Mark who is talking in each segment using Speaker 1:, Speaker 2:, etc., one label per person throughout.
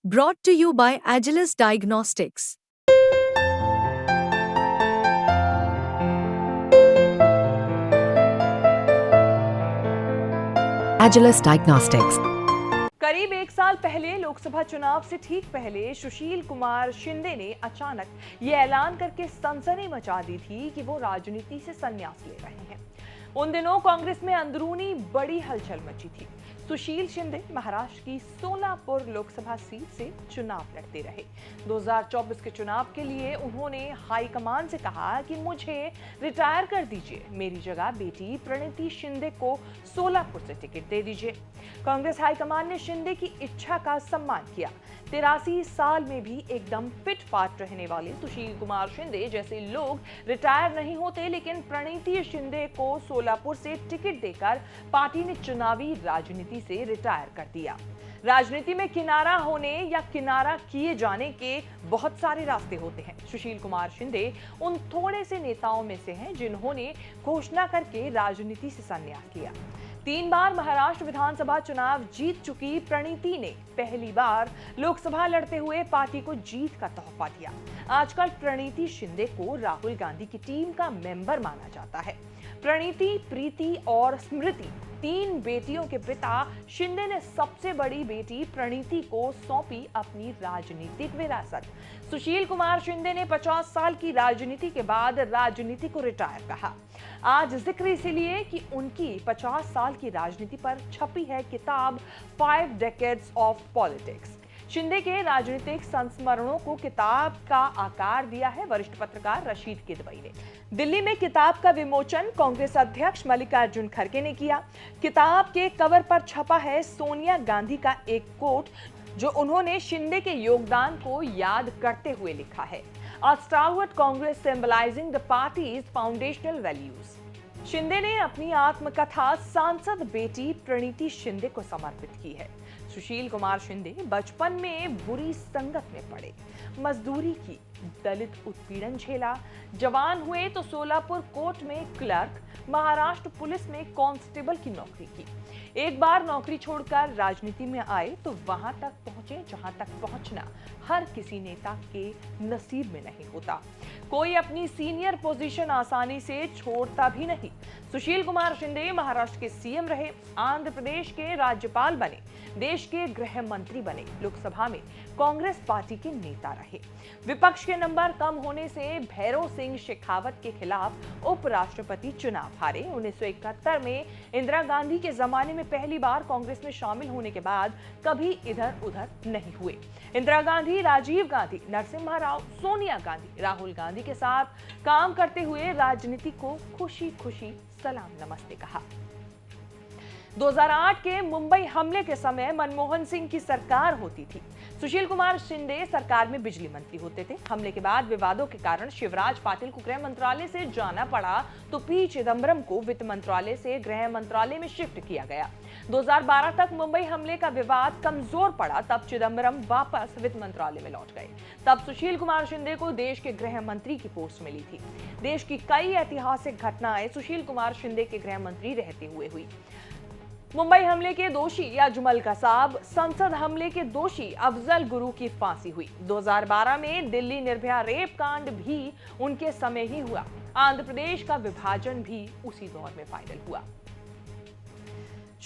Speaker 1: Brought to you by Agilus Diagnostics.
Speaker 2: Agilus Diagnostics.
Speaker 3: करीब एक साल पहले लोकसभा चुनाव से ठीक पहले सुशील कुमार शिंदे ने अचानक ये ऐलान करके सनसनी मचा दी थी कि वो राजनीति से संन्यास ले रहे हैं। उन दिनों कांग्रेस में अंदरूनी बड़ी हलचल मची थी। सुशील शिंदे महाराष्ट्र की सोलापुर लोकसभा सीट से चुनाव लड़ते रहे। 2024 के चुनाव के लिए उन्होंने हाईकमान से कहा कि मुझे रिटायर कर दीजिए, मेरी जगह बेटी प्रणीति शिंदे को सोलापुर से टिकट दे दीजिए। कांग्रेस हाईकमान ने शिंदे की इच्छा का सम्मान किया। 83 साल में भी एकदम फिट फाट रहने वाले सुशील कुमार शिंदे जैसे लोग रिटायर नहीं होते, लेकिन प्रणीति शिंदे को सोलापुर से टिकट देकर पार्टी ने चुनावी राजनीति से रिटायर कर दिया। राजनीति में किनारा होने या किनारा किए जाने के बहुत सारे रास्ते होते हैं। सुशील कुमार शिंदे उन थोड़े से नेताओं में से हैं जिन्होंने घोषणा करके राजनीति से संन्यास लिया। 3 बार महाराष्ट्र विधानसभा चुनाव जीत चुकी प्रणीति ने पहली बार लोकसभा लड़ते हुए पार्टी को जीत का तोहफा दिया। आजकल प्रणीति शिंदे को राहुल गांधी की टीम का मेंबर माना जाता है। प्रणीति, प्रीति और स्मृति 3 बेटियों के पिता शिंदे ने सबसे बड़ी बेटी प्रणीति को सौंपी अपनी राजनीतिक विरासत। सुशील कुमार शिंदे ने 50 साल की राजनीति के बाद राजनीति को रिटायर कहा। आज जिक्र इसीलिए कि उनकी 50 साल की राजनीति पर छपी है किताब 5 Decades of Politics। शिंदे के राजनीतिक संस्मरणों को किताब का आकार दिया है वरिष्ठ पत्रकार रशीद किदवई ने। दिल्ली में किताब का विमोचन कांग्रेस अध्यक्ष मल्लिकार्जुन खड़गे ने किया। किताब के कवर पर छपा है सोनिया गांधी का एक कोट जो उन्होंने शिंदे के योगदान को याद करते हुए लिखा है, A stalwart Congress symbolizing the party's foundational values। Shinde ने अपनी आत्मकथा सांसद बेटी प्रणीति शिंदे को समर्पित की है। सुशील कुमार शिंदे बचपन में बुरी संगत में पड़े, मजदूरी की, दलित उत्पीड़न झेला, जवान हुए तो सोलापुर कोर्ट में क्लर्क, महाराष्ट्र पुलिस में कांस्टेबल की नौकरी की। एक बार नौकरी छोड़कर राजनीति में आए तो वहां तक पहुंचे जहां तक पहुंचना हर किसी नेता के नसीब में नहीं होता। कोई अपनी सीनियर पोजीशन आसानी से छोड़ता भी नहीं। सुशील कुमार शिंदे महाराष्ट्र के सीएम रहे, आंध्र प्रदेश के राज्यपाल बने, देश के गृह मंत्री बने, लोकसभा में कांग्रेस पार्टी के नेता रहे। विपक्ष के नंबर कम होने से भैरव सिंह शेखावत के खिलाफ उपराष्ट्रपति चुनाव हारे। 1971 में इंदिरा गांधी के जमाने में पहली बार कांग्रेस में शामिल होने के बाद कभी इधर उधर नहीं हुए। इंदिरा गांधी, राजीव गांधी, नरसिम्हा राव, सोनिया गांधी, राहुल गांधी के साथ काम करते हुए राजनीति को खुशी खुशी सलाम नमस्ते कहा। 2008 के मुंबई हमले के समय मनमोहन सिंह की सरकार होती थी। सुशील कुमार शिंदे सरकार में बिजली मंत्री होते थे। हमले के बाद विवादों के कारण शिवराज पाटिल को गृह मंत्रालय से जाना पड़ा तो पी चिदम्बरम को वित्त मंत्रालय से गृह मंत्रालय में शिफ्ट किया गया। 2012 तक मुंबई हमले का विवाद कमजोर पड़ा, तब चिदम्बरम वापस वित्त मंत्रालय में लौट गए। तब सुशील कुमार शिंदे को देश के गृह मंत्री की पोस्ट मिली थी। देश की कई ऐतिहासिक घटनाएं सुशील कुमार शिंदे के गृह मंत्री रहते हुए हुई। मुंबई हमले के दोषी अजमल कसाब, संसद हमले के दोषी अफजल गुरु की फांसी हुई। 2012 में दिल्ली निर्भया रेप कांड भी उनके समय ही हुआ। आंध्र प्रदेश का विभाजन भी उसी दौर में फाइनल हुआ।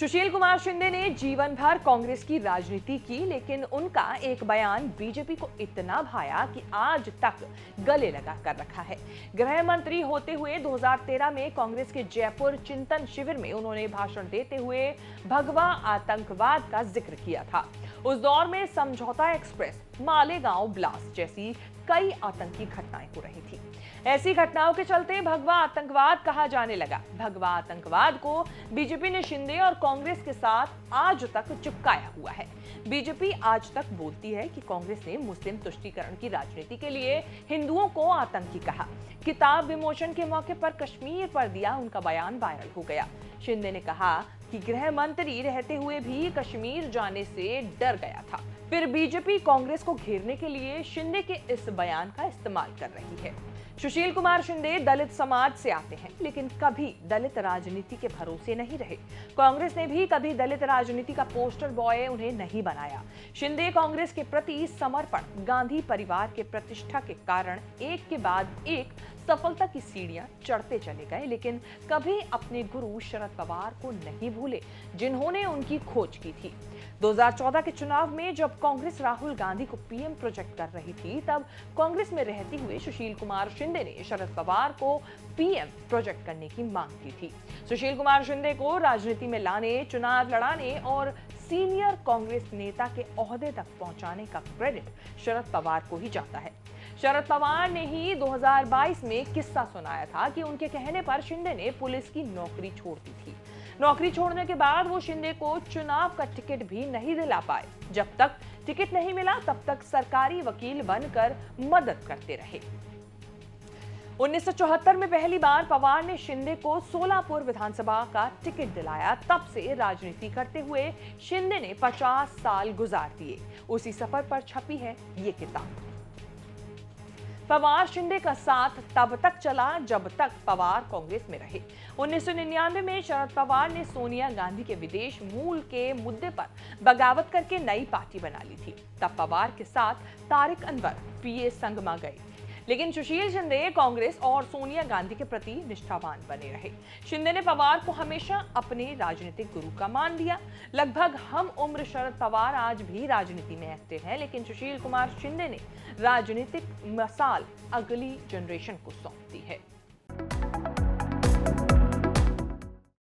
Speaker 3: सुशील कुमार शिंदे ने जीवन भर कांग्रेस की राजनीति की, लेकिन उनका एक बयान बीजेपी को इतना भाया कि आज तक गले लगा कर रखा है। गृह मंत्री होते हुए 2013 में कांग्रेस के जयपुर चिंतन शिविर में उन्होंने भाषण देते हुए भगवा आतंकवाद का जिक्र किया था। उस दौर में समझौता एक्सप्रेस, मालेगांव ब्लास्ट जैसी कई आतंकी घटनाएं हो रही थी। ऐसी घटनाओं के चलते भगवा आतंकवाद कहा जाने लगा। भगवा आतंकवाद को बीजेपी ने शिंदे और कांग्रेस के साथ आज तक चिपकाया हुआ है। बीजेपी आज तक बोलती है कि कांग्रेस ने मुस्लिम तुष्टीकरण की राजनीति के लिए हिंदुओं को आतंकी कहा। किताब विमोचन के मौके पर कश्मीर पर दिया उनका बयान वायरल हो गया। शिंदे ने कहा कि गृह मंत्री रहते हुए भी कश्मीर जाने से डर गया था। फिर बीजेपी कांग्रेस को घेरने के लिए शिंदे के इस बयान का इस्तेमाल कर रही है। सुशील कुमार शिंदे दलित समाज से आते हैं, लेकिन कभी दलित राजनीति के भरोसे नहीं रहे। कांग्रेस ने भी कभी दलित राजनीति का पोस्टर बॉय उन्हें नहीं बनाया। शिंदे कांग्रेस के प्रति समर्पण, गांधी परिवार के प्रतिष्ठा के कारण एक के बाद एक सफलता की सीढ़ियां चढ़ते चले गए, लेकिन कभी अपने गुरु शरद पवार को नहीं भूले, जिन्होंने उनकी खोज की थी। 2014 के चुनाव में जब कांग्रेस राहुल गांधी को पीएम प्रोजेक्ट कर रही थी, तब कांग्रेस में रहते हुए सुशील कुमार शिंदे ने शरद पवार को पीएम प्रोजेक्ट करने की मांग की थी। सुशील कुमार शिंदे को राजनीति में लाने, चुनाव लड़ाने और सीनियर कांग्रेस नेता के ओहदे तक पहुंचाने का क्रेडिट शरद पवार को ही जाता है। शरद पवार ने ही 2022 में किस्सा सुनाया था कि उनके कहने पर शिंदे ने पुलिस की नौकरी छोड़ दी थी। नौकरी छोड़ने के बाद वो शिंदे को चुनाव का टिकट भी नहीं दिला पाए। जब तक टिकट नहीं मिला तब तक सरकारी वकील बनकर मदद करते रहे। 1974 में पहली बार पवार ने शिंदे को सोलापुर विधानसभा का टिकट दिलाया। तब से राजनीति करते हुए शिंदे ने 50 साल गुजार दिए। उसी सफर पर छपी है ये किताब। पवार शिंदे का साथ तब तक चला जब तक पवार कांग्रेस में रहे। 1999 में शरद पवार ने सोनिया गांधी के विदेश मूल के मुद्दे पर बगावत करके नई पार्टी बना ली थी। तब पवार के साथ तारिक अनवर पीए संगमा गए, लेकिन सुशील शिंदे कांग्रेस और सोनिया गांधी के प्रति निष्ठावान बने रहे। शिंदे ने पवार को हमेशा अपने राजनीतिक गुरु का मान लिया। लगभग हम उम्र शरद पवार आज भी राजनीति में एक्टिव हैं, लेकिन सुशील कुमार शिंदे ने राजनीतिक मसाल अगली जनरेशन को सौंप दी है।